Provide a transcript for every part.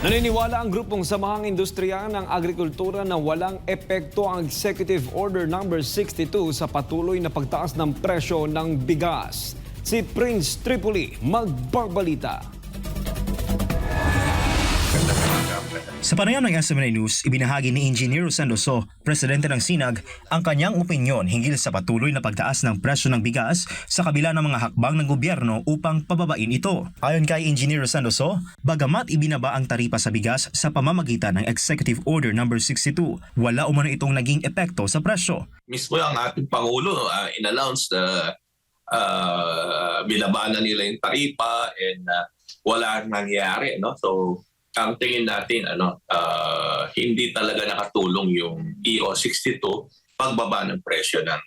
Naniniwala ang grupong Samahang Industriya ng Agrikultura na walang epekto ang Executive Order No. 62 sa patuloy na pagtaas ng presyo ng bigas. Si Prince Tripoli magbabalita. Sa panayam ng SMNA News, ibinahagi ni Engineer Sandoso, presidente ng SINAG, ang kanyang opinyon hinggil sa patuloy na pagtaas ng presyo ng bigas sa kabila ng mga hakbang ng gobyerno upang pababain ito. Ayon kay Engineer Sandoso, bagamat ibinaba ang taripa sa bigas sa pamamagitan ng Executive Order No. 62, wala umano itong naging epekto sa presyo. Mismo ang ating Pangulo in-announce na binaba na nila yung taripa and wala nangyari, no? So ang tingin natin hindi talaga nakatulong yung EO 62 pagbaba ng presyo ng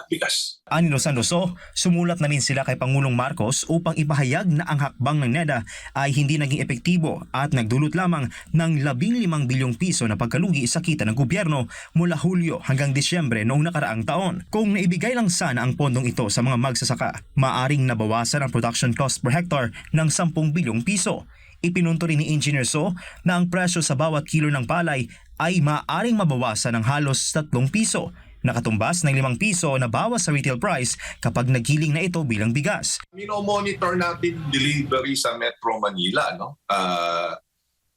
bigas. Anino Sandoso, sumulat na rin sila kay Pangulong Marcos upang ipahayag na ang hakbang ng NEDA ay hindi naging epektibo at nagdulot lamang ng 15 bilyong piso na pagkalugi sa kita ng gobyerno mula Hulyo hanggang Disyembre noong nakaraang taon. Kung naibigay lang sana ang pondong ito sa mga magsasaka, maaring nabawasan ang production cost per hectare ng 10 bilyong piso. Ipinunto rin ni Engineer So na ang presyo sa bawat kilo ng palay ay maaring mabawasan ng halos 3 piso, nakatumbas ng 5 piso na bawas sa retail price kapag naghiling na ito bilang bigas. Mino-monitor natin delivery sa Metro Manila, no?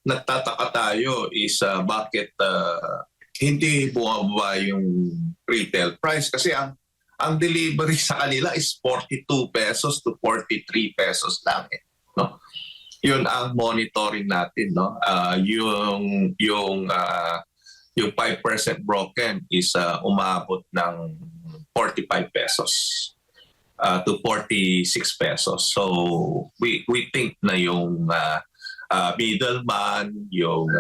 Nagtataka tayo is bakit hindi bumababa yung retail price kasi ang delivery sa kanila is 42 pesos to 43 pesos lang, no? Yun ang monitoring natin, no? Yung 5% broken is umabot ng 45 pesos to 46 pesos. So we think na yung middleman, yung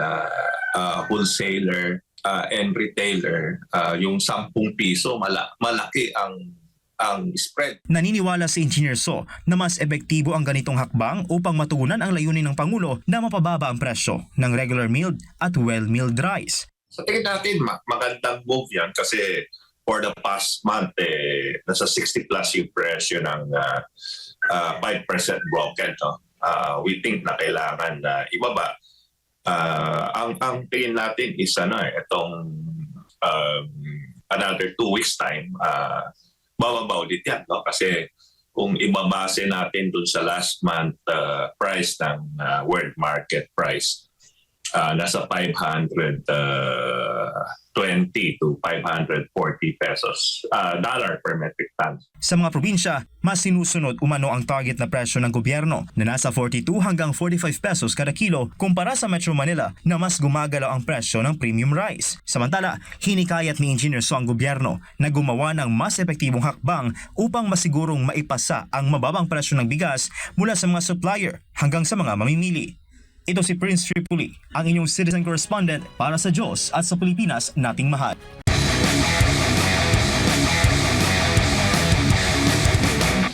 wholesaler and retailer, yung 10 piso malaki ang spread. Naniniwala si Engineer So na mas epektibo ang ganitong hakbang upang matugunan ang layunin ng Pangulo na mapababa ang presyo ng regular milled at well-milled rice. Sa tingin natin, magandang move yan kasi for the past month, nasa 60 plus yung presyo ng 5% broken. No? We think na kailangan ibaba. Ang tingin natin is itong another 2 weeks time, bababa ulit yan, no? Kasi kung ibabase natin dun sa last month price ng world market price, nasa 520 to 540 pesos dollar per metric ton. Sa mga probinsya, mas sinusunod umano ang target na presyo ng gobyerno na nasa 42 hanggang 45 pesos kada kilo kumpara sa Metro Manila na mas gumagalaw ang presyo ng premium rice. Samantala, hinikayat ni Engineer So ang gobyerno na gumawa ng mas epektibong hakbang upang masigurong maipasa ang mababang presyo ng bigas mula sa mga supplier hanggang sa mga mamimili. Ito si Prince Tripoli, ang inyong citizen correspondent para sa Diyos at sa Pilipinas nating mahal.